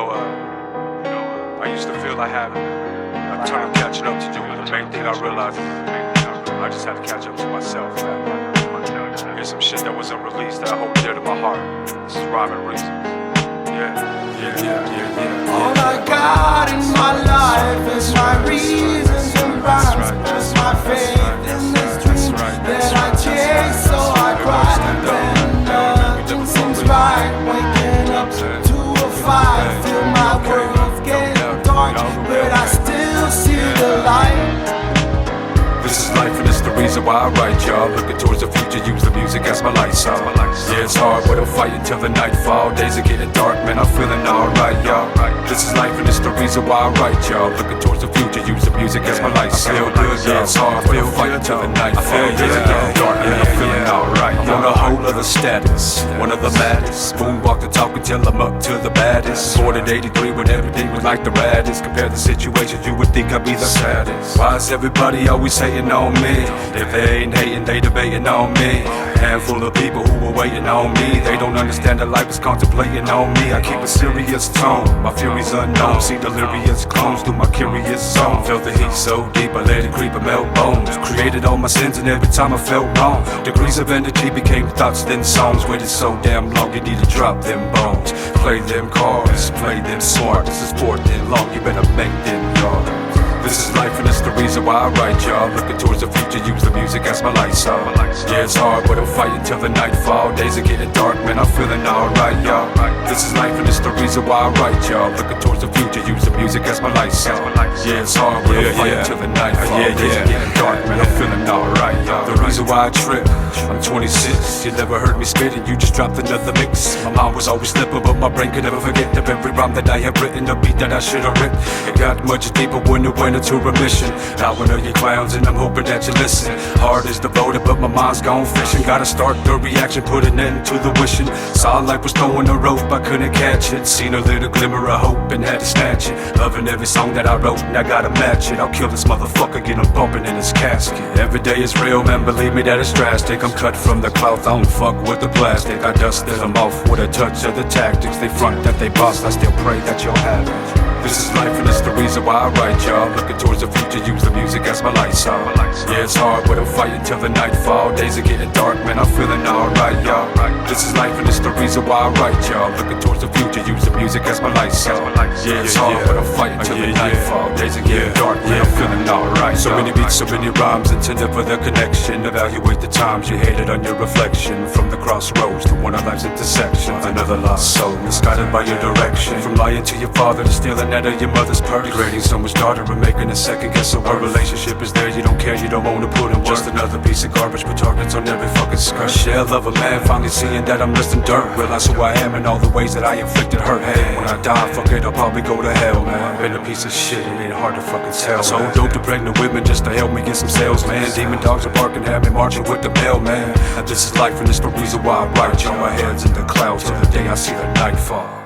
I used to feel I had a ton of catching up to do, but the main thing I realized is I just had to catch up to myself, man. Here's some shit that was unreleased that I hold dear to my heart. This is Rhyme and Reason. All I got in my life is my reasons and rhymes, just my faith in this dream that I chase. So I cry when nothing seems right. Waking up to a fight, feel my world's getting dark, but I still see the light. This is life and it's the reason why I write, y'all. Looking towards the future, use the music as my lights out. Yeah, it's hard, but I'm fighting till the nightfall. Days are getting dark, man, I'm feeling alright, y'all. This is life and it's the reason why I write, y'all. Looking towards the future, use the music as my lights out. Yeah, it's hard, but I'm fighting till the nightfall. Days are getting dark, man, I'm feeling alright. I'm on a whole other status, one of the maddest. Moonwalk the talk until I'm up to the baddest. Born in '83 when everything was like the raddest. Compare the situations, you would think I'd be the saddest. Why is everybody always hating on me? If they ain't hating, they debating on me. Handful of people who are waiting on me. They don't understand that life is contemplating on me. I keep a serious tone, my fury's unknown. See delirious clones through my curious zone. Felt the heat so deep, I let it creep and melt bones. Created all my sins and every time I felt wrong. Degrees of energy became thoughts, then songs. Waited so damn long, you need to drop them bones. Play them cards, play them smart. This is for them long, you better make them yours. This is life and it's the reason why I write, y'all. Looking towards the future, use the music as my lights out. Yeah, it's hard, but I'm fighting till the nightfall. Days are getting dark, man, I'm feeling alright, y'all. This is life and it's the reason why I write, y'all. Looking towards the future, use the music as my lights out. Yeah, it's hard, but I'm fighting till the nightfall. Days are getting dark, man, I'm feeling alright, y'all. The reason why I trip, I'm 26. You never heard me spit and you just dropped another mix. My mind was always slipping, but my brain could never forget of every rhyme that I have written, the beat that I should have written. It got much deeper when it went into remission. Not one of you clowns and I'm hoping that you listen. Heart is devoted but my mind's gone fishing. Gotta start the reaction, put an end to the wishing. Saw life was throwing a rope, I couldn't catch it. Seen a little glimmer of hope and had to snatch it. Loving every song that I wrote and I gotta match it. I'll kill this motherfucker, get him bumping in his casket. Every day is real, man, believe me that it's drastic. I'm cut from the cloth, I don't fuck with the plastic. I dusted them off with a touch of the tactics. They front that they boss, I still pray that you'll have it. This is life and it's the reason why I write, y'all. Looking towards the future, use the music as my lights out. Yeah, it's hard, but I'm fighting till the nightfall. Days are getting dark, man, I'm feeling alright, y'all. This is life and it's the reason why I write, y'all. Looking towards the future, use the music as my lights out. Yeah, it's hard, but I'm fighting till the nightfall. Days are getting dark, man, I'm feeling alright. So many beats, so many rhymes, intended for the connection. Evaluate the times you hated on your reflection. From the crossroads to one of life's intersections. Another lost soul, misguided by your direction. From lying to your father to stealing out of your mother's purse. Degrading someone's daughter and making a second guess of her relationship is there. You don't care, you don't want to put in work. Just another piece of garbage with targets on every fucking skirt. Shell of a man, finally seeing that I'm less than dirt. Realize who I am and all the ways that I inflicted hurt. Hey, when I die, fuck it, I'll probably go to hell, man. Been a piece of shit, it ain't hard to fucking tell. I sold dope to pregnant women just to help me get some sales, man. Demon dogs are barking at me, marching with the mailman. And this is life and it's the reason why I write, y'all. My head's in the clouds till the day I see the nightfall.